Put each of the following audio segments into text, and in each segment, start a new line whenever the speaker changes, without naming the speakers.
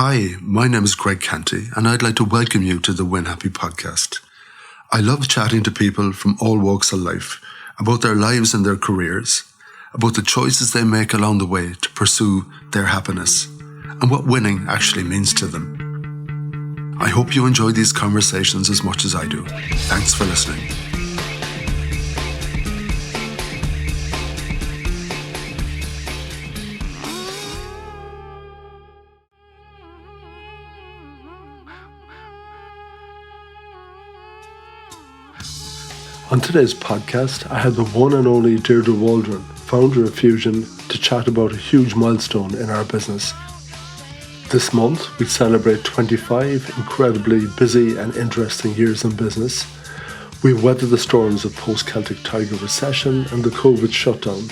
Hi, my name is Greg Canty, and I'd like to welcome you to the Win Happy podcast. I love chatting to people from all walks of life about their lives and their careers, about the choices they make along the way to pursue their happiness, and what winning actually means to them. I hope you enjoy these conversations as much as I do. Thanks for listening. On today's podcast, I had the one and only Deirdre Waldron, founder of Fuzion, to chat about a huge milestone in our business. This month, we celebrate 25 incredibly busy and interesting years in business. We've weathered the storms of post-Celtic Tiger recession and the COVID shutdown,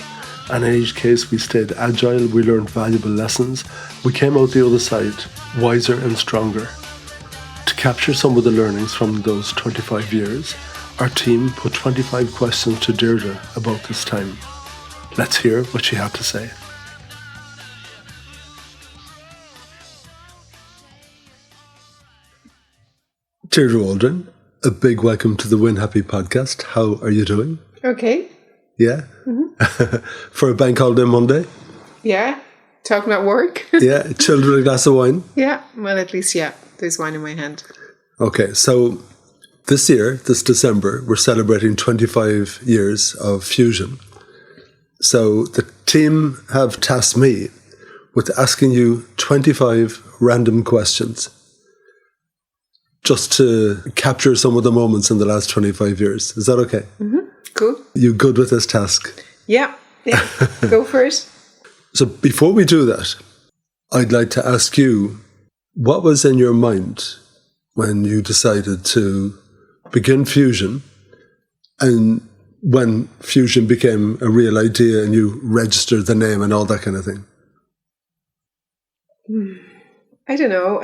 and in each case we stayed agile, we learned valuable lessons, we came out the other side wiser and stronger. To capture some of the learnings from those 25 years, our team put 25 questions to Deirdre about this time. Let's hear what she had to say. Deirdre Waldron, a big welcome to the Win Happy podcast. How are you doing?
Okay.
Yeah? Mm-hmm. For a bank holiday Monday?
Yeah. Talking about work?
Yeah. Chilled with a glass of wine?
Yeah. Well, at least, yeah. There's wine in my hand.
Okay. So this year, this December, we're celebrating 25 years of Fuzion. So the team have tasked me with asking you 25 random questions just to capture some of the moments in the last 25 years. Is that okay?
Mm-hmm. Cool.
You good with this task?
Yeah. Go for it.
So before we do that, I'd like to ask you, what was in your mind when you decided to begin Fuzion, and when Fuzion became a real idea and you registered the name and all that kind of thing?
I don't know.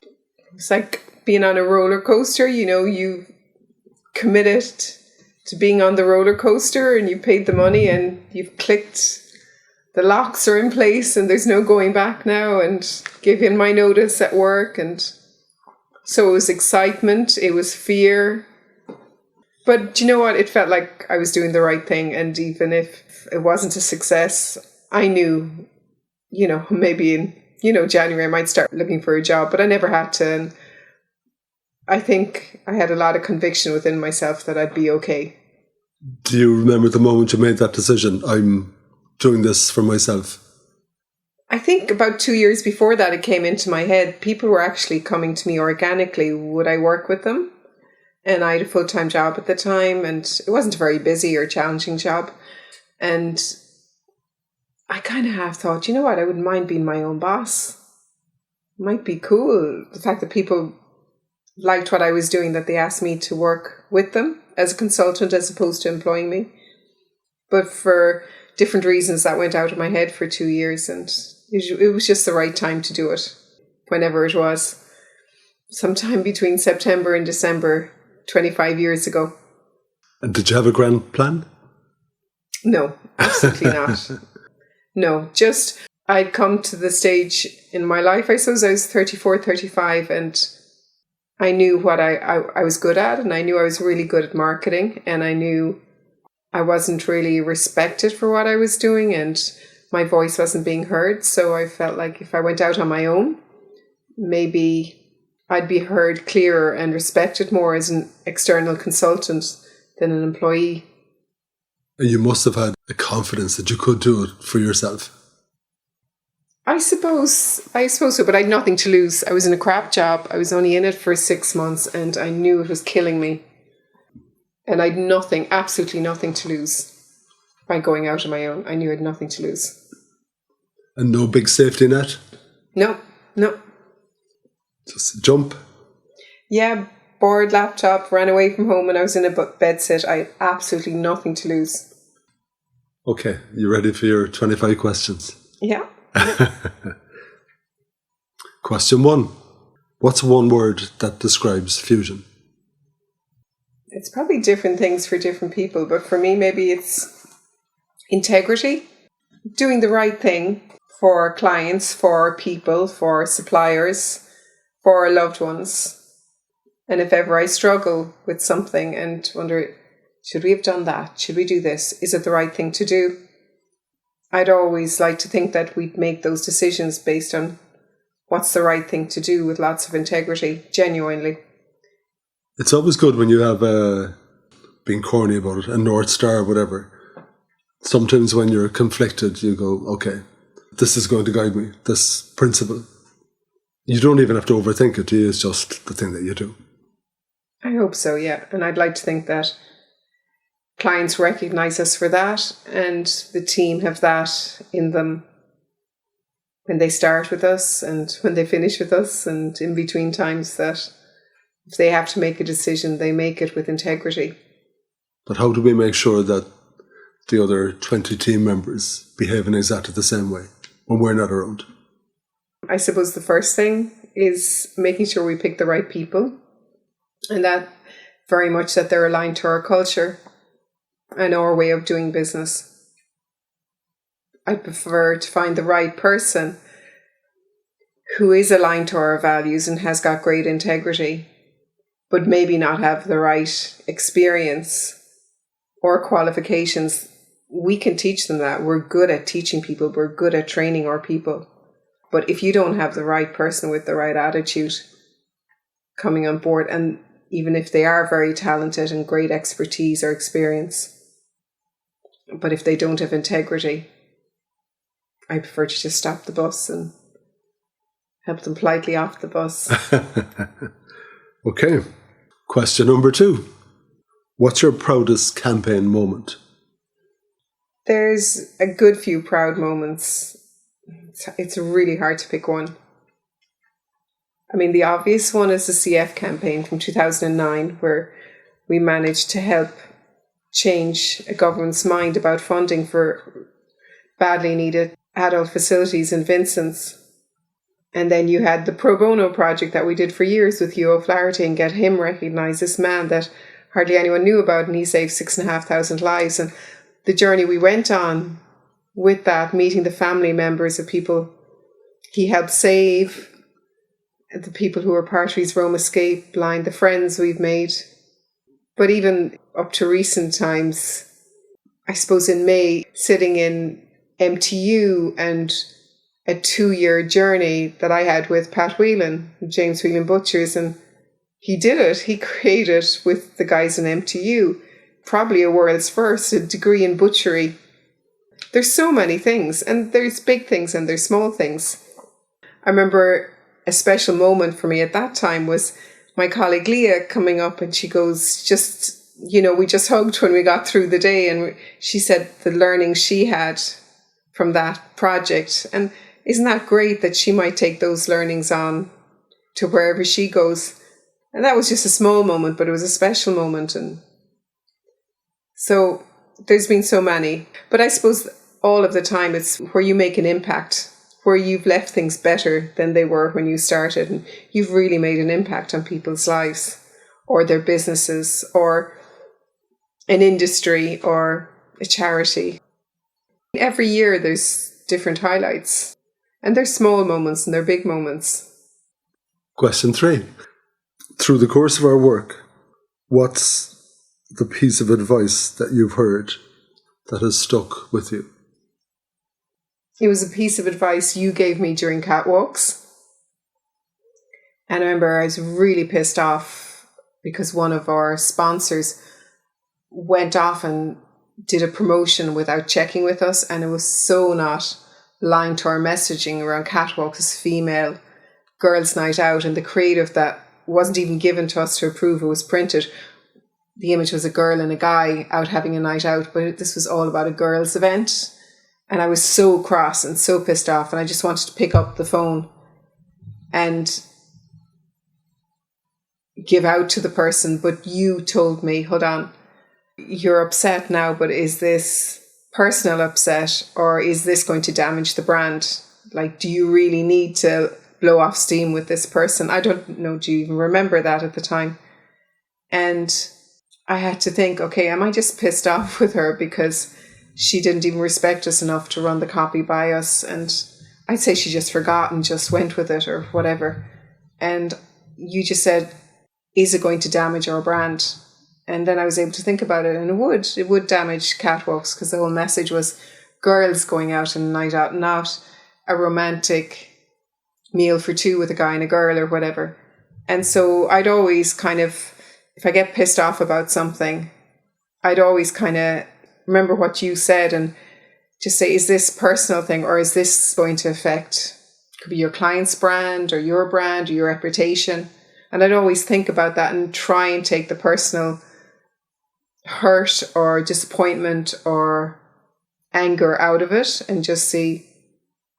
It's like being on a roller coaster. You know, you committed to being on the roller coaster and you paid the money and you've clicked, the locks are in place and there's no going back now, and gave in my notice at work. And so it was excitement, it was fear. But do you know what? It felt like I was doing the right thing. And even if it wasn't a success, I knew, maybe in, January I might start looking for a job, but I never had to. And I think I had a lot of conviction within myself that I'd be okay.
Do you remember the moment you made that decision? I'm doing this for myself.
I think about 2 years before that, it came into my head. People were actually coming to me organically. Would I work with them? And I had a full-time job at the time, and it wasn't a very busy or challenging job. And I kind of half thought, you know what, I wouldn't mind being my own boss. It might be cool. The fact that people liked what I was doing, that they asked me to work with them as a consultant as opposed to employing me. But for different reasons, that went out of my head for 2 years, and it was just the right time to do it, whenever it was. Sometime between September and December, 25 years ago.
And did you have a grand plan?
No, absolutely not. No, just I'd come to the stage in my life, I suppose I was 34, 35, and I knew what I was good at, and I knew I was really good at marketing, and I knew I wasn't really respected for what I was doing, and my voice wasn't being heard. So I felt like if I went out on my own, maybe I'd be heard clearer and respected more as an external consultant than an employee.
And you must have had a confidence that you could do it for yourself.
I suppose so, but I had nothing to lose. I was in a crap job. I was only in it for 6 months, and I knew it was killing me. And I had absolutely nothing to lose by going out on my own. I knew I had nothing to lose.
And no big safety net?
No.
Just jump?
Yeah, bored laptop, ran away from home, and I was in a bed sit. I had absolutely nothing to lose.
Okay, you ready for your 25 questions?
Yeah.
Question 1. What's one word that describes Fuzion?
It's probably different things for different people, but for me, maybe it's integrity, doing the right thing for clients, for people, for suppliers, for our loved ones. And if ever I struggle with something and wonder, should we have done that? Should we do this? Is it the right thing to do? I'd always like to think that we'd make those decisions based on what's the right thing to do with lots of integrity, genuinely.
It's always good when you have being corny about it, a North Star or whatever. Sometimes when you're conflicted, you go, okay, this is going to guide me, this principle. You don't even have to overthink it, it's just the thing that you do.
I hope so, yeah. And I'd like to think that clients recognise us for that, and the team have that in them when they start with us and when they finish with us, and in between times, that if they have to make a decision, they make it with integrity.
But how do we make sure that the other 20 team members behave in exactly the same way when we're not around?
I suppose the first thing is making sure we pick the right people, and that very much that they're aligned to our culture and our way of doing business. I prefer to find the right person who is aligned to our values and has got great integrity, but maybe not have the right experience or qualifications. We can teach them that. We're good at teaching people. We're good at training our people. But if you don't have the right person with the right attitude coming on board, and even if they are very talented and great expertise or experience, but if they don't have integrity, I prefer to just stop the bus and help them politely off the bus.
Okay. Question number 2. What's your proudest campaign moment?
There's a good few proud moments. It's really hard to pick one. I mean, the obvious one is the CF campaign from 2009, where we managed to help change a government's mind about funding for badly needed adult facilities in Vincent's. And then you had the pro bono project that we did for years with Hugh O'Flaherty and get him recognised, this man that hardly anyone knew about, and he saved 6,500 lives. And the journey we went on with that, meeting the family members of people he helped save, the people who were part of his Rome escape line, the friends we've made. But even up to recent times, I suppose in May, sitting in MTU and a 2-year journey that I had with Pat Whelan, James Whelan Butchers, and he did it. He created with the guys in MTU, probably a world's first, a degree in butchery. There's so many things, and there's big things and there's small things. I remember a special moment for me at that time was my colleague Leah coming up, and she goes, we just hugged when we got through the day, and she said the learning she had from that project. And isn't that great that she might take those learnings on to wherever she goes? And that was just a small moment, but it was a special moment. And so there's been so many. But I suppose all of the time it's where you make an impact, where you've left things better than they were when you started, and you've really made an impact on people's lives or their businesses or an industry or a charity. Every year there's different highlights, and there's small moments and they're big moments.
Question 3. Through the course of our work, what's the piece of advice that you've heard that has stuck with you?
It was a piece of advice you gave me during catwalks. And I remember I was really pissed off because one of our sponsors went off and did a promotion without checking with us, and it was so not aligned to our messaging around catwalks as female girls' night out, and the creative that wasn't even given to us to approve. It was printed. The image was a girl and a guy out having a night out, but this was all about a girls' event. And I was so cross and so pissed off, and I just wanted to pick up the phone and give out to the person. But you told me, hold on, you're upset now, but is this personal upset, or is this going to damage the brand? Like, do you really need to blow off steam with this person? I don't know, do you even remember that at the time? And I had to think, okay, am I just pissed off with her because she didn't even respect us enough to run the copy by us? And I'd say she just forgot and just went with it or whatever. And you just said, is it going to damage our brand? And then I was able to think about it, and it would damage catwalks, because the whole message was girls going out on a night out, not a romantic meal for two with a guy and a girl or whatever. And so I'd always kind of, if I get pissed off about something, I'd always kind of remember what you said and just say, is this personal thing, or is this going to affect, could be your client's brand or your reputation? And I'd always think about that and try and take the personal hurt or disappointment or anger out of it and just see,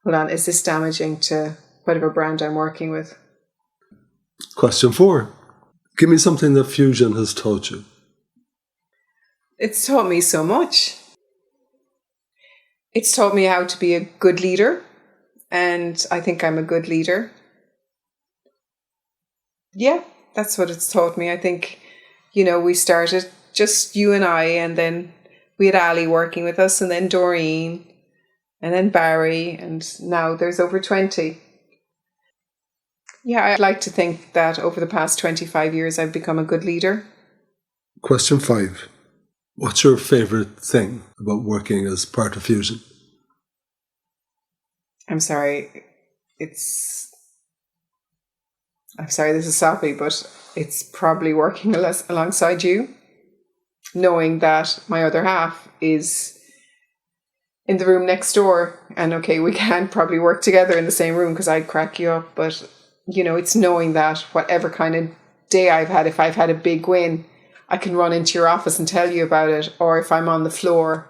hold on, is this damaging to whatever brand I'm working with?
Question 4. Give me something that Fuzion has taught you.
It's taught me so much. It's taught me how to be a good leader, and I think I'm a good leader. Yeah, that's what it's taught me. I think, we started just you and I, and then we had Ali working with us, and then Doreen, and then Barry, and now there's over 20. Yeah, I'd like to think that over the past 25 years, I've become a good leader.
Question 5. What's your favourite thing about working as part of Fuzion?
I'm sorry, this is soppy, but it's probably working alongside you, knowing that my other half is in the room next door, and okay, we can't probably work together in the same room because I'd crack you up, but it's knowing that whatever kind of day I've had, if I've had a big win, I can run into your office and tell you about it, or if I'm on the floor,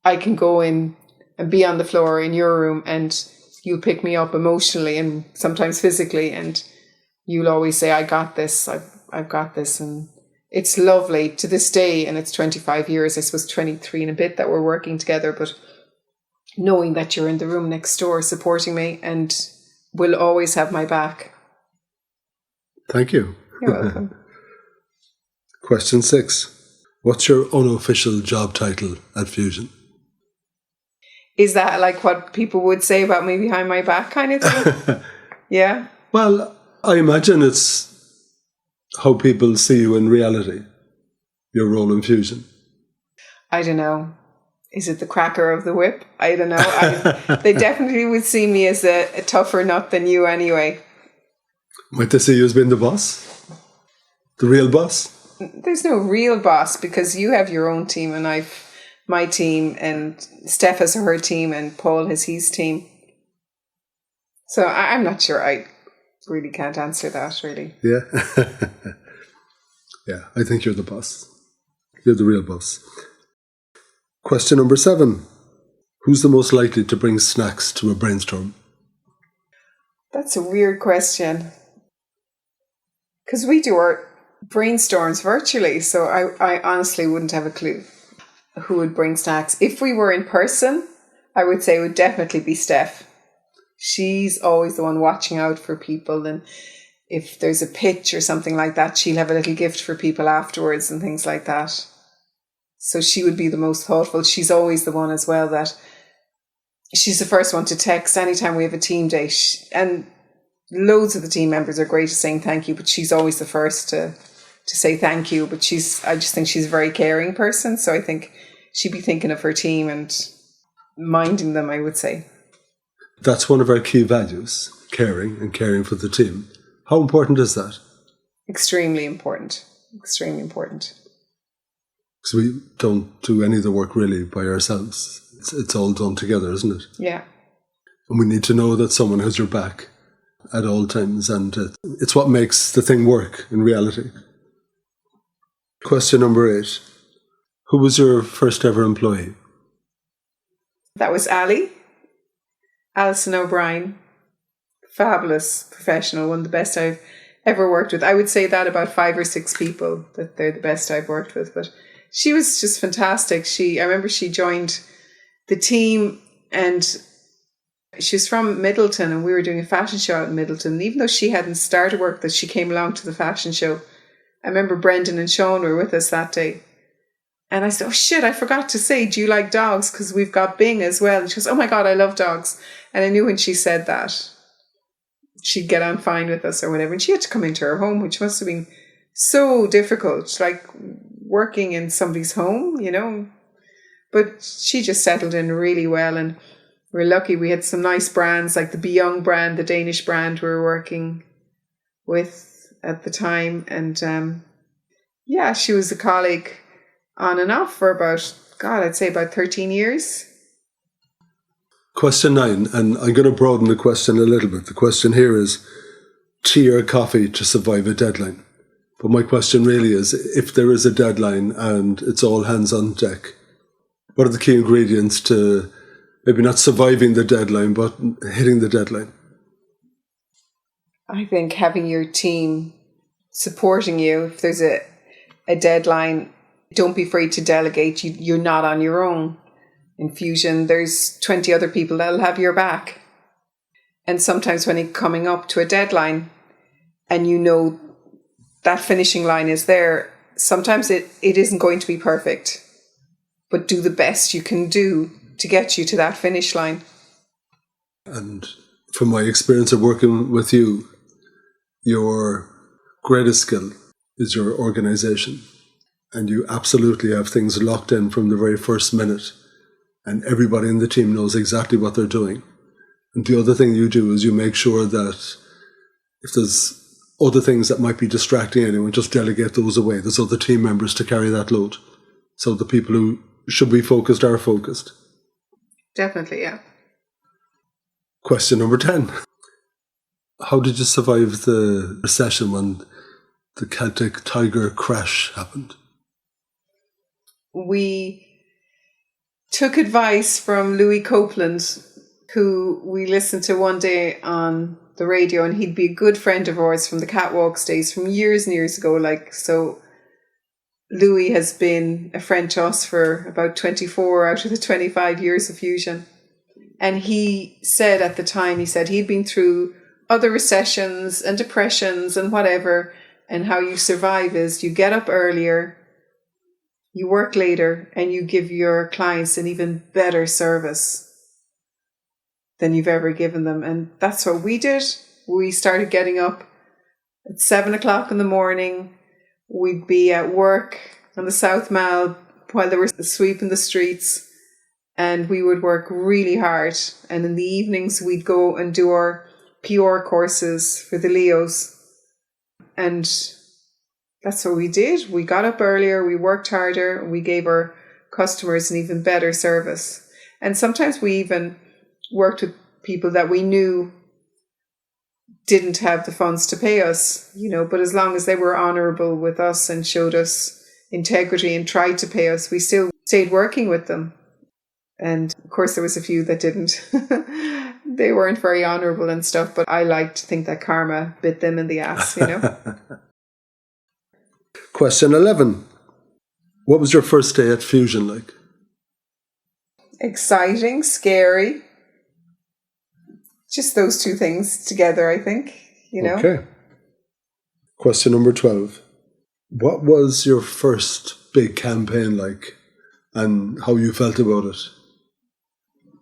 I can go in and be on the floor in your room, and you'll pick me up emotionally and sometimes physically, and you'll always say, I got this, I've got this. And it's lovely to this day, and it's 25 years, I suppose 23 and a bit that we're working together, but knowing that you're in the room next door supporting me and will always have my back.
Thank you.
You're welcome.
Question 6. What's your unofficial job title at Fuzion?
Is that like what people would say about me behind my back kind of thing? Yeah.
Well, I imagine it's how people see you in reality, your role in Fuzion.
I don't know. Is it the cracker of the whip? I don't know. They definitely would see me as a tougher nut than you anyway.
Might they see you as being the boss? The real boss?
There's no real boss, because you have your own team and I've my team, and Steph has her team and Paul has his team. So I'm not sure. I really can't answer that, really.
Yeah. Yeah, I think you're the boss. You're the real boss. Question number 7. Who's the most likely to bring snacks to a brainstorm?
That's a weird question. Because we do our brainstorms virtually, so I honestly wouldn't have a clue who would bring snacks. If we were in person, I would say it would definitely be Steph. She's always the one watching out for people, and if there's a pitch or something like that, she'll have a little gift for people afterwards and things like that. So she would be the most thoughtful. She's always the one as well that she's the first one to text anytime we have a team day. And loads of the team members are great at saying thank you, but she's always the first to say thank you. But I just think she's a very caring person. So I think she'd be thinking of her team and minding them, I would say.
That's one of our key values, caring and caring for the team. How important is that?
Extremely important. Extremely important.
Because we don't do any of the work really by ourselves. It's all done together, isn't it?
Yeah.
And we need to know that someone has your back at all times, and it's what makes the thing work in reality. Question number 8. Who was your first ever employee?
That was Ali. Alison O'Brien. Fabulous professional, one of the best I've ever worked with. I would say that about 5 or 6 people, that they're the best I've worked with. But she was just fantastic. I remember she joined the team, and she was from Middleton, and we were doing a fashion show out in Middleton. And even though she hadn't started work, that she came along to the fashion show. I remember Brendan and Sean were with us that day. And I said, oh shit, I forgot to say, do you like dogs? Because we've got Bing as well. And she goes, oh my God, I love dogs. And I knew when she said that, she'd get on fine with us or whatever. And she had to come into her home, which must have been so difficult, like working in somebody's home, you know. But she just settled in really well, and we're lucky we had some nice brands like the Be Young brand, the Danish brand we were working with at the time. And yeah, she was a colleague on and off for about, I'd say about 13 years.
Question 9, and I'm going to broaden the question a little bit. The question here is tea or coffee to survive a deadline. But my question really is, if there is a deadline and it's all hands on deck, what are the key ingredients to maybe not surviving the deadline, but hitting the deadline?
I think having your team supporting you. If there's a deadline, don't be afraid to delegate. You're not on your own. In Fuzion, there's 20 other people that'll have your back. And sometimes when you're coming up to a deadline and you know that finishing line is there, sometimes it isn't going to be perfect, but do the best you can do to get you to that finish line.
And from my experience of working with you, your greatest skill is your organization. And you absolutely have things locked in from the very first minute. And everybody in the team knows exactly what they're doing. And the other thing you do is you make sure that if there's other things that might be distracting anyone, just delegate those away. There's other team members to carry that load. So the people who should be focused are focused.
Definitely, yeah.
Question number 10. How did you survive the recession when the Celtic Tiger crash happened?
We took advice from Louis Copeland, who we listened to one day on the radio, and he'd be a good friend of ours from the Catwalks days from years and years ago. So Louis has been a friend to us for about 24 out of the 25 years of Fuzion. And he said at the time, he'd been through other recessions and depressions and whatever, and how you survive is you get up earlier, you work later, and you give your clients an even better service than you've ever given them. And that's what we did. We started getting up at 7 o'clock in the morning. We'd be at work on the South Mall while they were sweeping the streets, and we would work really hard. And in the evenings, we'd go and do our PR courses for the Leos. And that's what we did. We got up earlier, we worked harder, and we gave our customers an even better service. And sometimes we even worked with people that we knew didn't have the funds to pay us, but as long as they were honourable with us and showed us integrity and tried to pay us, we still stayed working with them. And of course there was a few that didn't. They weren't very honourable and stuff, but I like to think that karma bit them in the ass,
Question 11. What was your first day at Fuzion like?
Exciting, scary. Just those two things together, I think,
Okay. Question number 12. What was your first big campaign like and how you felt about it?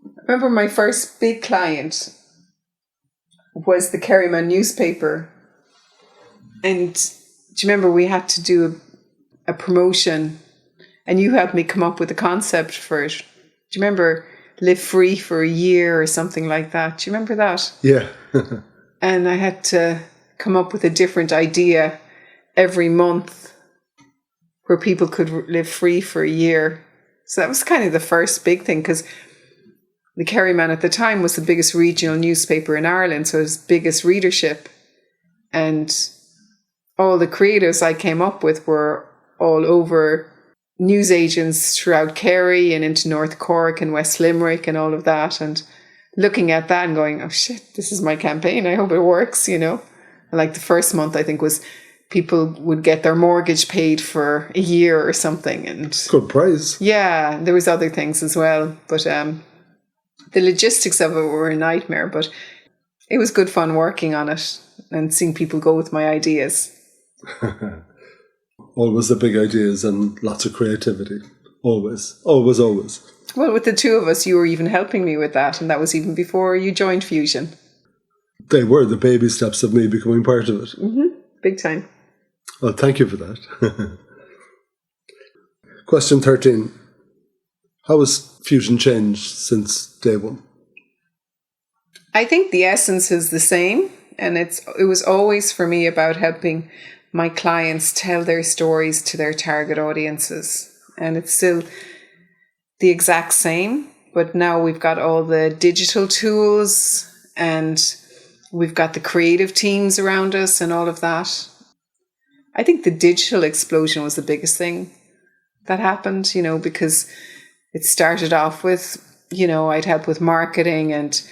I remember my first big client was the Kerryman newspaper. And do you remember we had to do a promotion, and you helped me come up with a concept for it? Do you remember Live Free for a Year or something like that? Do you remember that?
Yeah.
And I had to come up with a different idea every month where people could live free for a year. So that was kind of the first big thing, because the Kerryman at the time was the biggest regional newspaper in Ireland, so it was biggest readership. And all the creatives I came up with were all over newsagents throughout Kerry and into North Cork and West Limerick and all of that. And looking at that and going, oh shit, this is my campaign. I hope it works, And like the first month, I think, was people would get their mortgage paid for a year or something. And
good prize.
Yeah, there was other things as well. But the logistics of it were a nightmare. But it was good fun working on it and seeing people go with my ideas.
Always the big ideas and lots of creativity. Always, always, always.
Well, with the two of us, you were even helping me with that. And that was even before you joined Fuzion.
they were the baby steps of me becoming part of it.
Mm-hmm. Big time.
Well, thank you for that. Question 13. How has Fuzion changed since day one?
I think the essence is the same. And it was always for me about helping my clients tell their stories to their target audiences. And it's still the exact same. But now we've got all the digital tools and we've got the creative teams around us and all of that. I think the digital explosion was the biggest thing that happened, because it started off with, I'd help with marketing and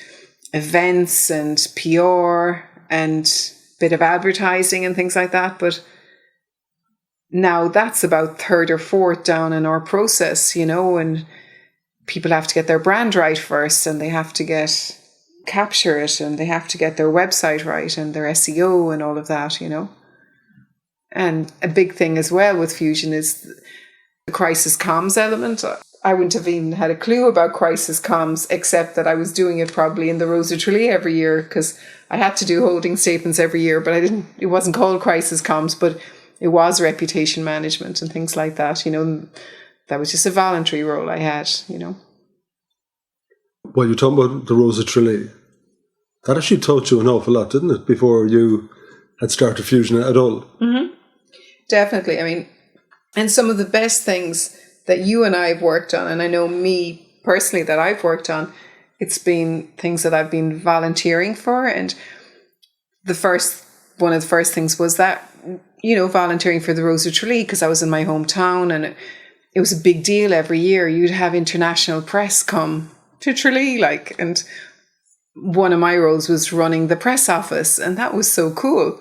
events and PR and a bit of advertising and things like that. But now that's about third or fourth down in our process, and people have to get their brand right first and they have to capture it and they have to get their website right and their SEO and all of that, And a big thing as well with Fuzion is the crisis comms element. I wouldn't have even had a clue about crisis comms, except that I was doing it probably in the Rose of Tralee every year because I had to do holding statements every year, but it wasn't called crisis comms, but it was reputation management and things like that, That was just a voluntary role I had,
Well, you're talking about the Rose of Tralee. That actually taught you an awful lot, didn't it, before you had started Fuzion at all?
Mm-hmm. Definitely. And some of the best things that you and I have worked on, and I know me personally that I've worked on, it's been things that I've been volunteering for. And one of the first things was that, volunteering for the Rose of Tralee because I was in my hometown and it was a big deal every year. You'd have international press come to Tralee, and one of my roles was running the press office, and that was so cool.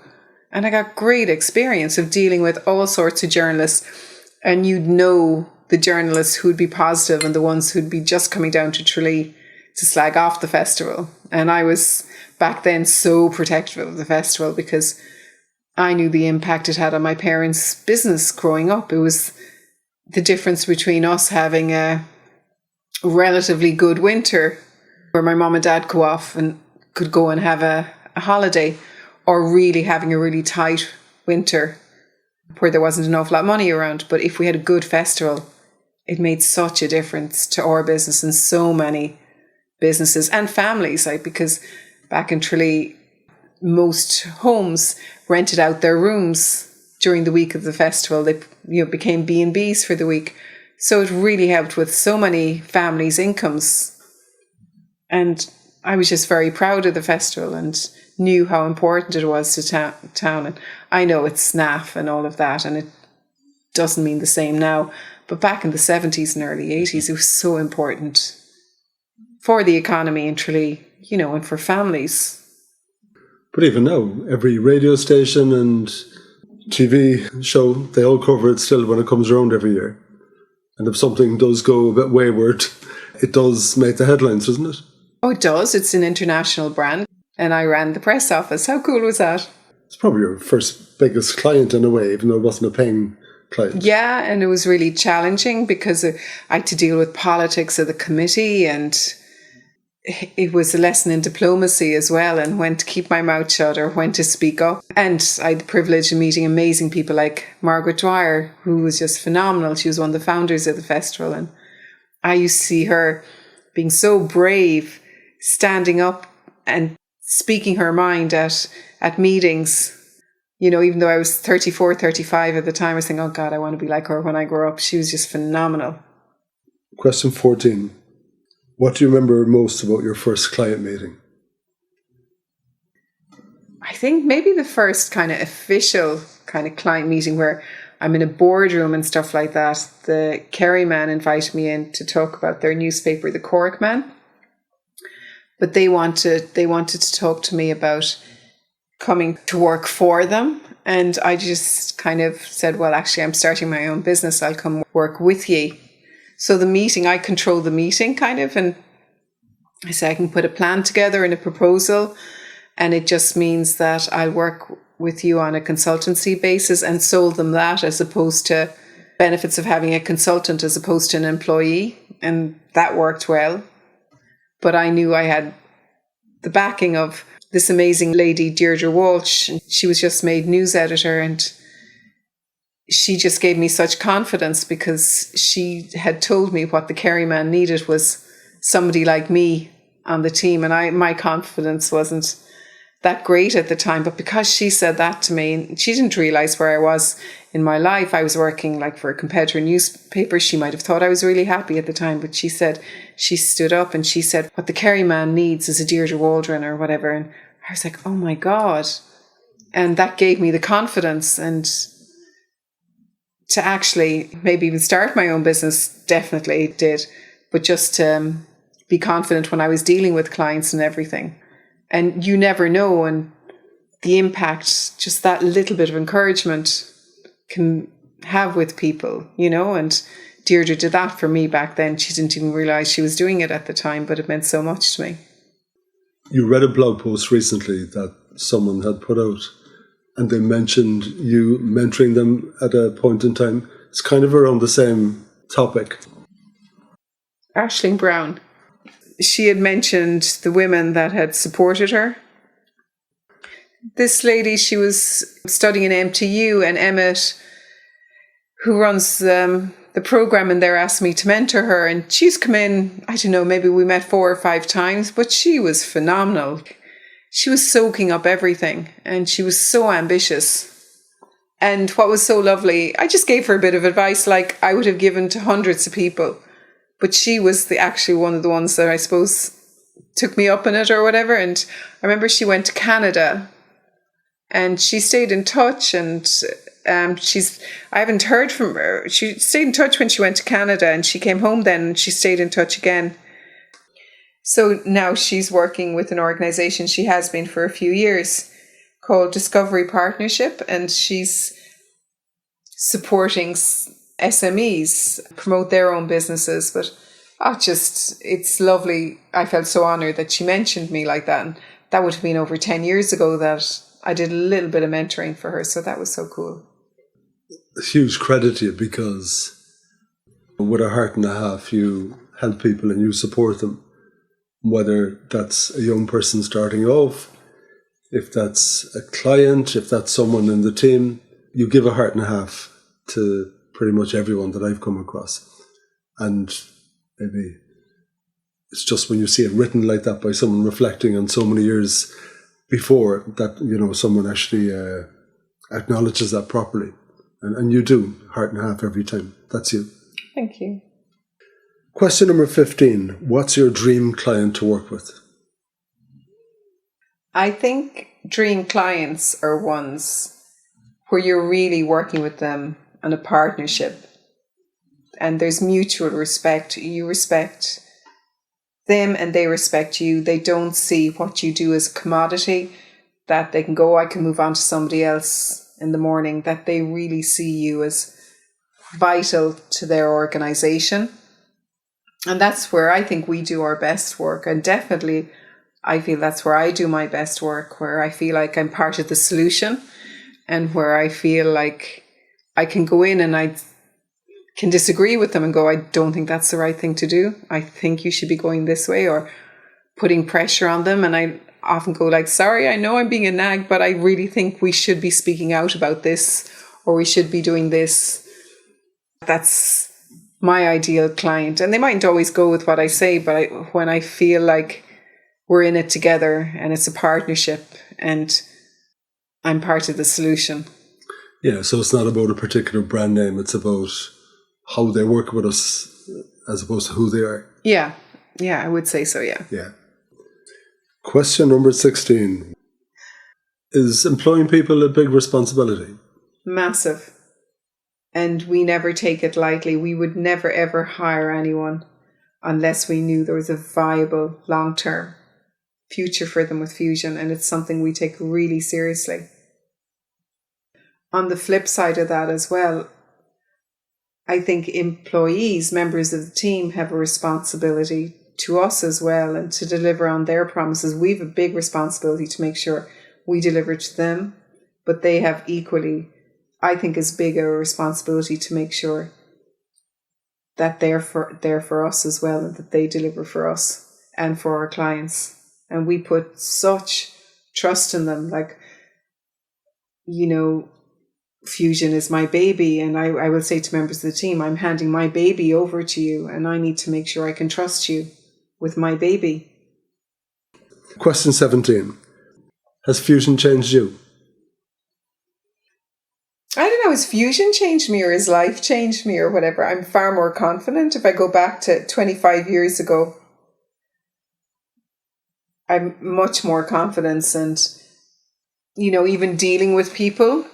And I got great experience of dealing with all sorts of journalists, and you'd know the journalists who'd be positive and the ones who'd be just coming down to Tralee to slag off the festival. And I was back then so protective of the festival because I knew the impact it had on my parents' business growing up. It was the difference between us having a relatively good winter where my mom and dad go off and could go and have a holiday, or really having a really tight winter where there wasn't an awful lot of money around. But if we had a good festival, it made such a difference to our business and so many businesses and families, because back in Tralee, most homes rented out their rooms during the week of the festival. They became B&Bs for the week. So it really helped with so many families' incomes. And I was just very proud of the festival and knew how important it was to town. And I know it's SNAF and all of that, and it doesn't mean the same now. But back in the 70s and early 80s, it was so important for the economy in Tralee, and for families.
But even now, every radio station and TV show, they all cover it still when it comes around every year. And if something does go a bit wayward, it does make the headlines, doesn't it?
Oh, it does. It's an international brand. And I ran the press office. How cool was that?
It's probably your first biggest client in a way, even though it wasn't a paying client.
Yeah, and it was really challenging because I had to deal with politics of the committee, and it was a lesson in diplomacy as well, and when to keep my mouth shut or when to speak up. And I had the privilege of meeting amazing people like Margaret Dwyer, who was just phenomenal. She was one of the founders of the festival, and I used to see her being so brave, standing up and speaking her mind at meetings. Even though I was 34, 35 at the time, I was thinking, oh God, I want to be like her when I grow up. She was just phenomenal.
Question 14. What do you remember most about your first client meeting?
I think maybe the first kind of official kind of client meeting where I'm in a boardroom and stuff like that. The Kerry Man invited me in to talk about their newspaper, The Cork Man. But they wanted to talk to me about coming to work for them. And I just kind of said, well, actually, I'm starting my own business. I'll come work with ye. So the meeting, I control the meeting kind of. And I said, I can put a plan together and a proposal. And it just means that I'll work with you on a consultancy basis, and sold them that as opposed to benefits of having a consultant as opposed to an employee. And that worked well. But I knew I had the backing of this amazing lady, Deirdre Walsh. She was just made news editor, and she just gave me such confidence because she had told me what the Kerry man needed was somebody like me on the team. And my confidence wasn't that great at the time, but because she said that to me, and she didn't realize where I was in my life. I was working like for a competitor newspaper. She might have thought I was really happy at the time, but she stood up and she said, what the Kerry man needs is a Deirdre Waldron or whatever. And I was like, oh my God. And that gave me the confidence, and to actually maybe even start my own business, definitely did, but just to be confident when I was dealing with clients and everything. And you never know, and the impact just that little bit of encouragement can have with people, and Deirdre did that for me back then. She didn't even realise she was doing it at the time, but it meant so much to me.
You read a blog post recently that someone had put out, and they mentioned you mentoring them at a point in time. It's kind of around the same topic.
Aisling Brown. She had mentioned the women that had supported her. This lady, she was studying in MTU, and Emmett, who runs the program in there, asked me to mentor her. And she's come in, I don't know, maybe we met 4 or 5 times, but she was phenomenal. She was soaking up everything, and she was so ambitious. And what was so lovely, I just gave her a bit of advice like I would have given to hundreds of people. But she was actually one of the ones that I suppose took me up on it or whatever. And I remember she went to Canada and she stayed in touch, and I haven't heard from her. She stayed in touch when she went to Canada, and she came home then and she stayed in touch again. So now she's working with an organisation, she has been for a few years, called Discovery Partnership, and she's supporting SMEs promote their own businesses. But it's lovely. I felt so honoured that she mentioned me like that, and that would have been over 10 years ago that I did a little bit of mentoring for her, so that was so cool.
Huge credit to you, because with a heart and a half you help people and you support them, whether that's a young person starting off, if that's a client, if that's someone in the team. You give a heart and a half to pretty much everyone that I've come across. And maybe it's just when you see it written like that by someone reflecting on so many years before that, someone actually acknowledges that properly. And you do, heart and half every time. That's you.
Thank you.
Question number 15. What's your dream client to work with?
I think dream clients are ones where you're really working with them on a partnership, and there's mutual respect. You respect them and they respect you. They don't see what you do as a commodity that they can go, I can move on to somebody else in the morning, that they really see you as vital to their organisation. And that's where I think we do our best work. And definitely I feel that's where I do my best work, where I feel like I'm part of the solution, and where I feel like I can go in and I can disagree with them and go, I don't think that's the right thing to do. I think you should be going this way, or putting pressure on them. And I often go like, sorry, I know I'm being a nag, but I really think we should be speaking out about this, or we should be doing this. That's my ideal client. And they mightn't always go with what I say, but when I feel like we're in it together and it's a partnership and I'm part of the solution.
Yeah, so it's not about a particular brand name, it's about how they work with us as opposed to who they are.
Yeah, I would say so, yeah.
Yeah. Question number 16. Is employing people a big responsibility?
Massive. And we never take it lightly. We would never ever hire anyone unless we knew there was a viable long-term future for them with Fuzion, and it's something we take really seriously. On the flip side of that as well, I think employees, members of the team, have a responsibility to us as well, and to deliver on their promises. We have a big responsibility to make sure we deliver to them, but they have equally, I think, as big a responsibility to make sure that they're for us as well, and that they deliver for us and for our clients. And we put such trust in them. Like, Fuzion is my baby, and I will say to members of the team, I'm handing my baby over to you, and I need to make sure I can trust you with my baby.
Question 17. Has Fuzion changed you?
I don't know, has Fuzion changed me or has life changed me or whatever? I'm far more confident. If I go back to 25 years ago, I'm much more confident, and, even dealing with people,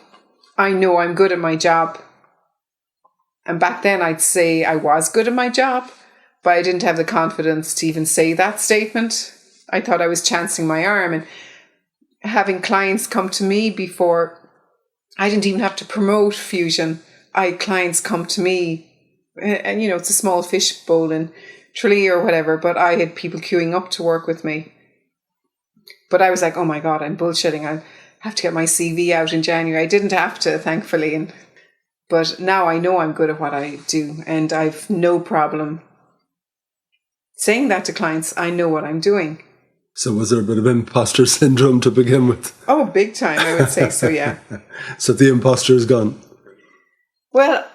I know I'm good at my job. And back then I'd say I was good at my job, but I didn't have the confidence to even say that statement. I thought I was chancing my arm, and having clients come to me before, I didn't even have to promote Fuzion. I had clients come to me, and it's a small fishbowl in Tralee or whatever, but I had people queuing up to work with me. But I was like, oh my God, I'm bullshitting. I have to get my CV out in January. I didn't have to, thankfully. But now I know I'm good at what I do, and I've no problem saying that to clients. I know what I'm doing.
So was there a bit of imposter syndrome to begin with?
Oh, big time, I would say so, yeah.
So the imposter is gone?
Well,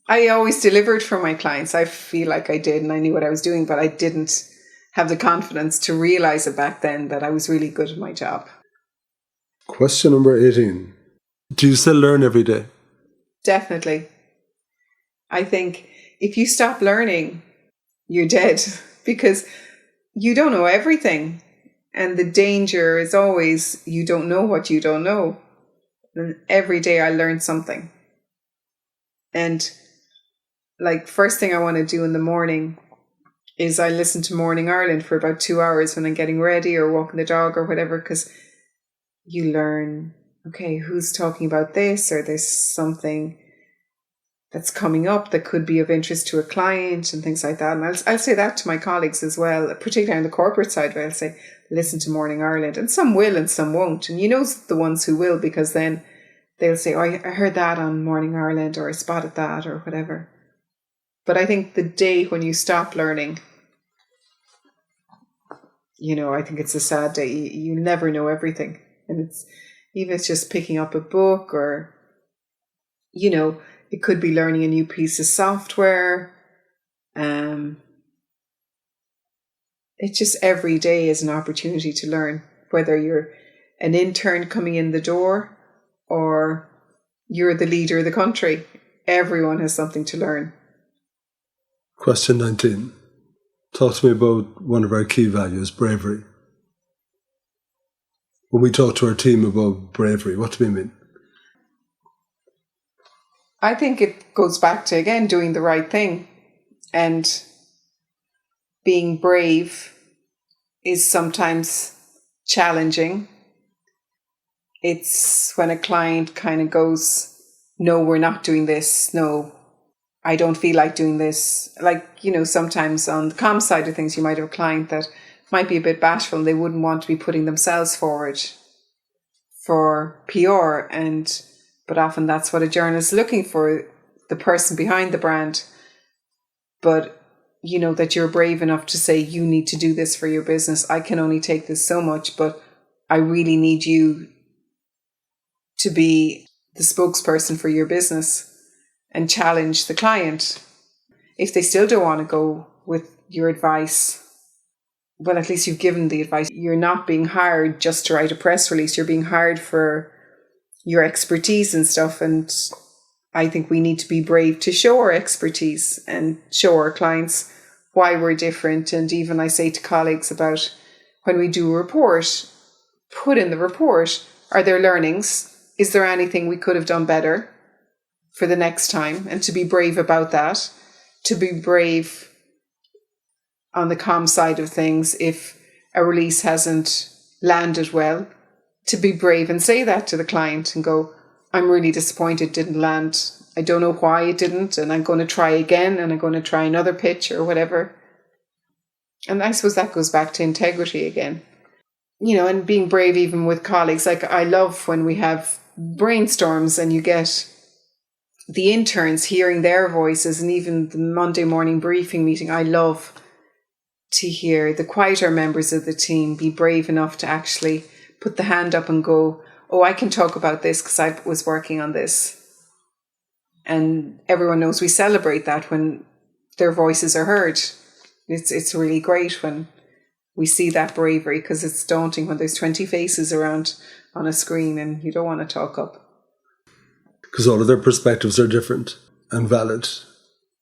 I always delivered for my clients. I feel like I did, and I knew what I was doing, but I didn't have the confidence to realise it back then that I was really good at my job.
Question number 18. Do you still learn every day?
Definitely. I think if you stop learning, you're dead, because you don't know everything. And the danger is always you don't know what you don't know. And every day I learn something. And like, first thing I want to do in the morning is I listen to Morning Ireland for about 2 hours when I'm getting ready or walking the dog or whatever, because you learn, okay, who's talking about this, or there's something that's coming up that could be of interest to a client and things like that. And I'll say that to my colleagues as well, particularly on the corporate side, where I'll say, listen to Morning Ireland. And some will and some won't. And the ones who will, because then they'll say, oh, I heard that on Morning Ireland, or I spotted that, or whatever. But I think the day when you stop learning, I think it's a sad day. You never know everything. And it's just picking up a book, or, it could be learning a new piece of software. It's just every day is an opportunity to learn, whether you're an intern coming in the door or you're the leader of the country. Everyone has something to learn.
Question 19. Talk to me about one of our key values, bravery. When we talk to our team about bravery, what do we mean?
I think it goes back to, again, doing the right thing. And being brave is sometimes challenging. It's when a client kind of goes, no, we're not doing this. No, I don't feel like doing this. Like, sometimes on the comm side of things, you might have a client that might be a bit bashful and they wouldn't want to be putting themselves forward for PR. But often that's what a journalist is looking for, the person behind the brand. But, that you're brave enough to say, you need to do this for your business. I can only take this so much, but I really need you to be the spokesperson for your business and challenge the client. If they still don't want to go with your advice, well, at least you've given the advice. You're not being hired just to write a press release. You're being hired for your expertise and stuff. And I think we need to be brave to show our expertise and show our clients why we're different. And even I say to colleagues about when we do a report, put in the report, are there learnings? Is there anything we could have done better for the next time? And to be brave about that, to be brave on the comm side of things if a release hasn't landed well, to be brave and say that to the client and go, I'm really disappointed it didn't land. I don't know why it didn't, and I'm going to try again, and I'm going to try another pitch or whatever. And I suppose that goes back to integrity again. And being brave even with colleagues. Like, I love when we have brainstorms and you get the interns hearing their voices, and even the Monday morning briefing meeting. I love to hear the quieter members of the team be brave enough to actually put the hand up and go, oh, I can talk about this because I was working on this. And everyone knows we celebrate that when their voices are heard. It's really great when we see that bravery, because it's daunting when there's 20 faces around on a screen and you don't want to talk up.
Because all of their perspectives are different and valid.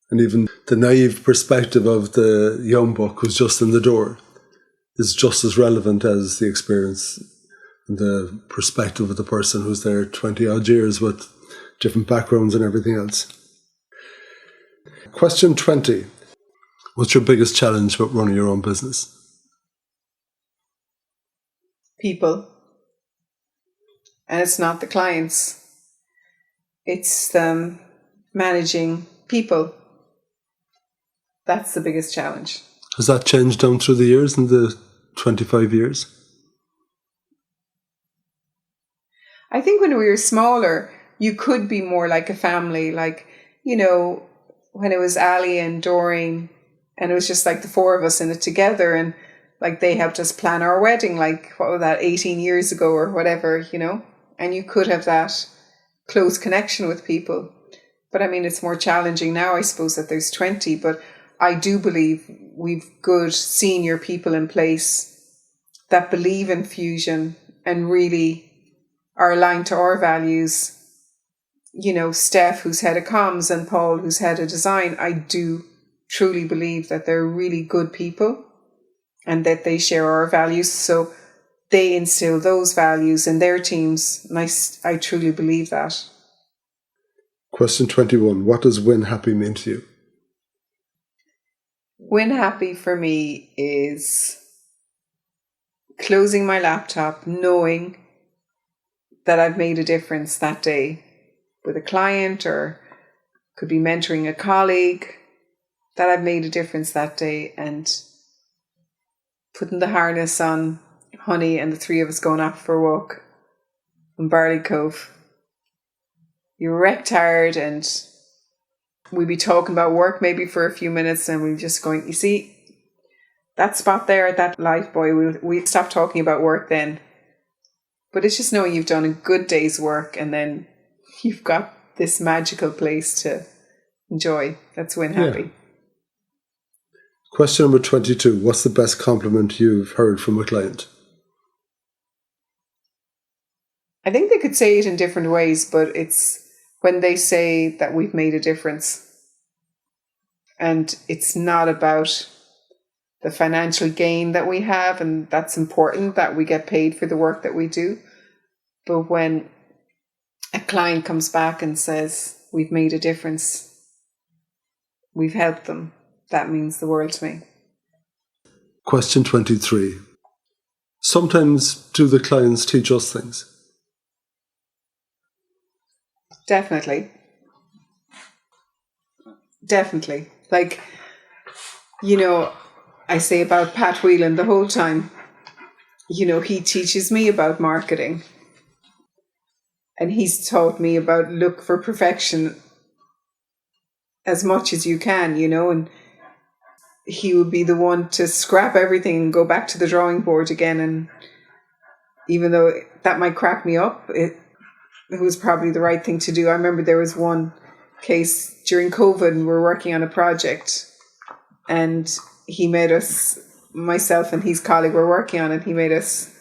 And even the naive perspective of the young buck who's just in the door is just as relevant as the experience and the perspective of the person who's there 20 odd years with different backgrounds and everything else. Question 20. What's your biggest challenge with running your own business?
People. And it's not the clients. It's them managing people. That's the biggest challenge.
Has that changed down through the years, in the 25 years?
I think when we were smaller, you could be more like a family. Like, you know, when it was Ali and Doreen, and it was just like the four of us in it together, and like they helped us plan our wedding, like, what was that, 18 years ago or whatever, you know? And you could have that close connection with people. But I mean, it's more challenging now, I suppose, that there's 20. But I do believe we've good senior people in place that believe in Fuzion and really are aligned to our values. You know, Steph, who's head of comms, and Paul, who's head of design. I do truly believe that they're really good people and that they share our values. So they instill those values in their teams. And I truly believe that.
Question 21. What does win happy mean to you?
Win happy for me is closing my laptop, knowing that I've made a difference that day with a client, or could be mentoring a colleague, that I've made a difference that day, and putting the harness on Honey and the three of us going out for a walk in Barley Cove. You're wrecked hard, and we'd be talking about work maybe for a few minutes, and we're just going, you see, that spot there at that light buoy, we stop talking about work then. But it's just knowing you've done a good day's work, and then you've got this magical place to enjoy. That's win happy.
Yeah. Question number 22. What's the best compliment you've heard from a client?
I think they could say it in different ways, but it's when they say that we've made a difference. And it's not about the financial gain that we have, and that's important that we get paid for the work that we do. But when a client comes back and says, we've made a difference, we've helped them, that means the world to me.
Question 23. Sometimes do the clients teach us things?
Definitely. Like, you know, I say about Pat Whelan the whole time. You know, he teaches me about marketing. And he's taught me about look for perfection as much as you can, you know, and he would be the one to scrap everything and go back to the drawing board again. And even though that might crack me up, it was probably the right thing to do. I remember there was one case during COVID, and we were working on a project, and he made us, myself and his colleague were working on it, he made us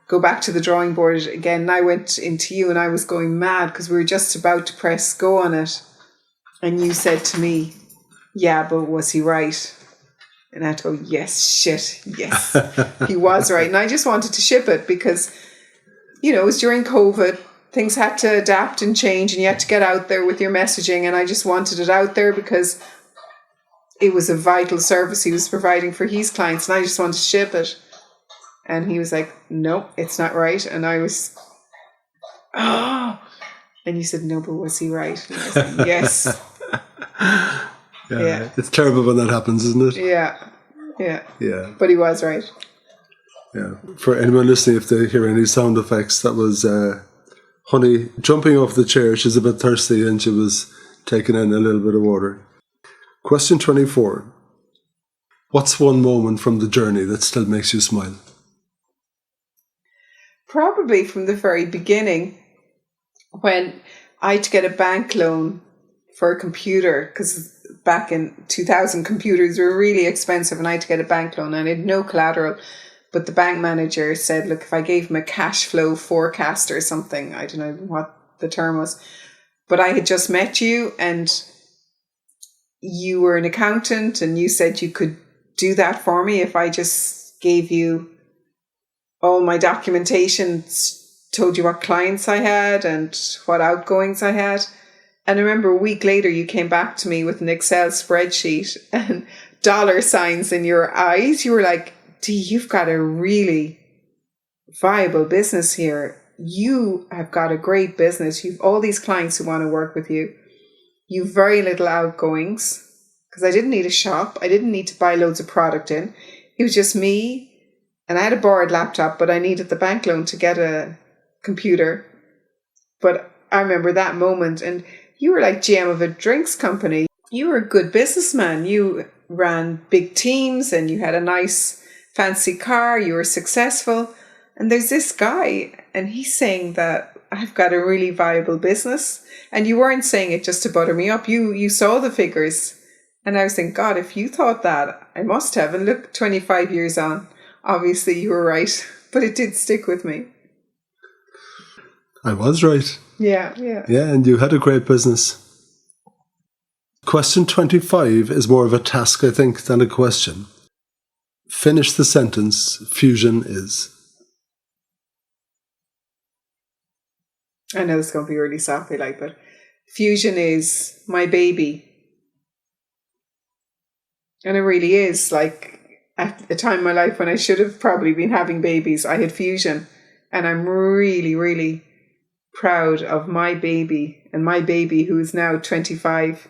go back to the drawing board again. And I went into you and I was going mad because we were just about to press go on it. And you said to me, yeah, but was he right? And I had to go, yes, he was right. And I just wanted to ship it because, you know, it was during COVID. Things had to adapt and change, and you had to get out there with your messaging. And I just wanted it out there because it was a vital service he was providing for his clients. And I just wanted to ship it. And he was like, no, it's not right. And I was, oh. And you said, no, but was he right? And I was like, yes.
Yeah. It's terrible when that happens, isn't it?
Yeah. But he was right.
Yeah. For anyone listening, if they hear any sound effects, that was Honey jumping off the chair. She's a bit thirsty and she was taking in a little bit of water. Question 24. What's one moment from the journey that still makes you smile?
Probably from the very beginning, when I had to get a bank loan for a computer, because back in 2000 computers were really expensive, and I had to get a bank loan and I had no collateral. But the bank manager said, look, if I gave him a cash flow forecast or something, I don't know what the term was, but I had just met you and you were an accountant and you said you could do that for me if I just gave you all my documentation, told you what clients I had and what outgoings I had. And I remember a week later you came back to me with an Excel spreadsheet and dollar signs in your eyes. You were like, Dee, you've got a really viable business here. You have got a great business. You've all these clients who want to work with you. You've very little outgoings, because I didn't need a shop. I didn't need to buy loads of product in. It was just me, and I had a borrowed laptop, but I needed the bank loan to get a computer. But I remember that moment, and you were like GM of a drinks company. You were a good businessman. You ran big teams and you had a nice fancy car. You were successful. And there's this guy and he's saying that I've got a really viable business. And you weren't saying it just to butter me up. You saw the figures. And I was thinking, God, if you thought that, I must have. And look, 25 years on, obviously you were right. But it did stick with me.
I was right.
Yeah.
Yeah, and you had a great business. Question 25 is more of a task, I think, than a question. Finish the sentence, Fuzion is.
I know it's going to be really sappy, but Fuzion is my baby. And it really is. At the time in my life when I should have probably been having babies, I had Fuzion. And I'm really, really proud of my baby, and my baby who is now 25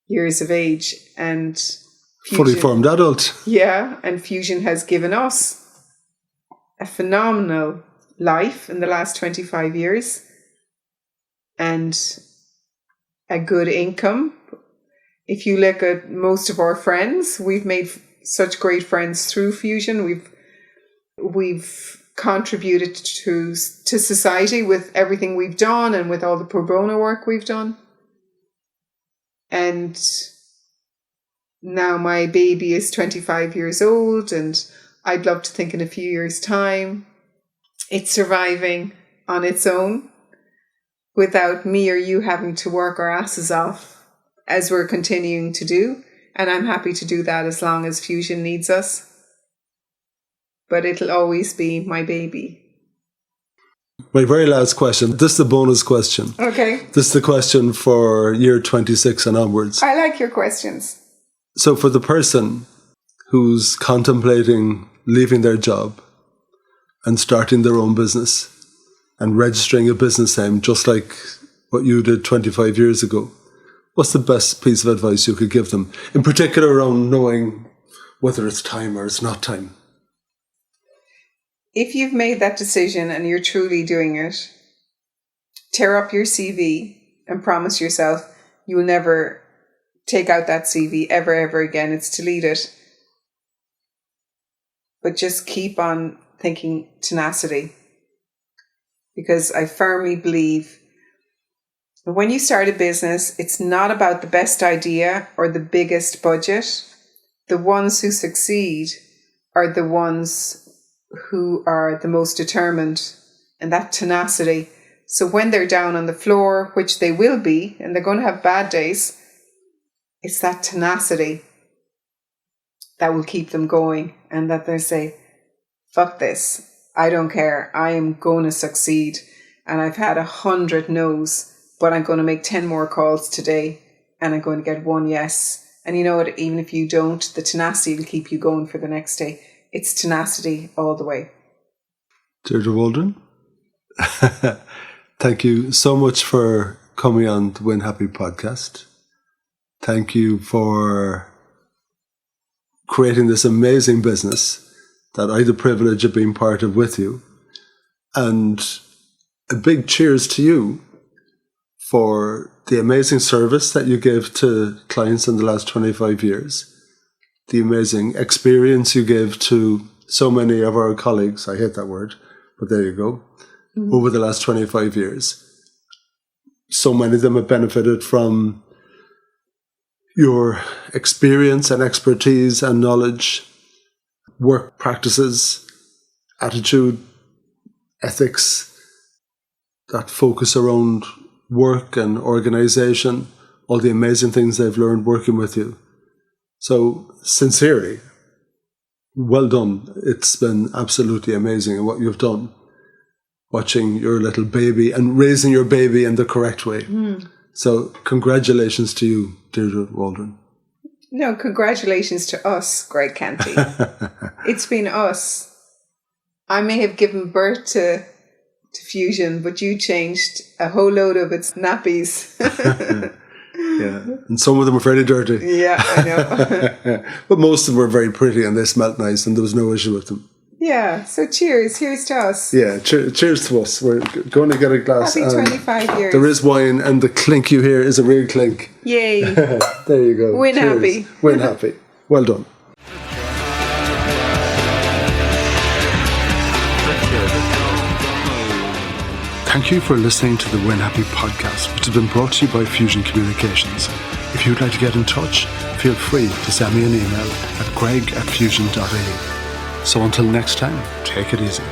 years of age and Fuzion,
fully formed adult.
Yeah, and Fuzion has given us a phenomenal life in the last 25 years and a good income. If you look at most of our friends, we've made such great friends through Fuzion. We've contributed to society with everything we've done and with all the pro bono work we've done. And now my baby is 25 years old, and I'd love to think in a few years' time it's surviving on its own without me or you having to work our asses off as we're continuing to do. And I'm happy to do that as long as Fuzion needs us. But it'll always be my baby.
My very last question. This is the bonus question.
Okay.
This is the question for year 26 and onwards.
I like your questions.
So for the person who's contemplating leaving their job and starting their own business and registering a business name just like what you did 25 years ago, what's the best piece of advice you could give them? In particular around knowing whether it's time or it's not time.
If you've made that decision and you're truly doing it, tear up your CV and promise yourself you will never take out that CV ever again. It's delete it. But just keep on thinking tenacity. Because I firmly believe that when you start a business, it's not about the best idea or the biggest budget. The ones who succeed are the ones who are the most determined, and that tenacity. So when they're down on the floor, which they will be, and they're going to have bad days, it's that tenacity that will keep them going, and that they say, fuck this, I don't care, I am going to succeed, and I've had 100 no's, but I'm going to make 10 more calls today, and I'm going to get one yes. And you know what, even if you don't, the tenacity will keep you going for the next day. It's tenacity all the way.
Deirdre Waldron, thank you so much for coming on the Win Happy podcast. Thank you for creating this amazing business that I had the privilege of being part of with you. And a big cheers to you for the amazing service that you gave to clients in the last 25 years. The amazing experience you gave to so many of our colleagues, I hate that word, but there you go, over the last 25 years. So many of them have benefited from your experience and expertise and knowledge, work practices, attitude, ethics, that focus around work and organisation, all the amazing things they've learned working with you. So, sincerely, well done. It's been absolutely amazing in what you've done, watching your little baby and raising your baby in the correct way. So, congratulations to you, Deirdre Waldron.
No, congratulations to us, Greg Canty. It's been us. I may have given birth to Fuzion, but you changed a whole load of its nappies.
Yeah, and some of them were fairly dirty.
Yeah, I know.
But most of them were very pretty and they smelt nice and there was no issue with them.
Yeah, so cheers. Here's to us.
Yeah, cheers to us. We're going to get a glass.
Happy 25 years.
There is wine and the clink you hear is a real clink.
Yay.
There you go.
Win
cheers.
happy.
Win happy. Well done. Thank you for listening to the Win Happy podcast, which has been brought to you by Fuzion Communications. If you'd like to get in touch, feel free to send me an email at greg@fuzion.ie. So until next time, take it easy.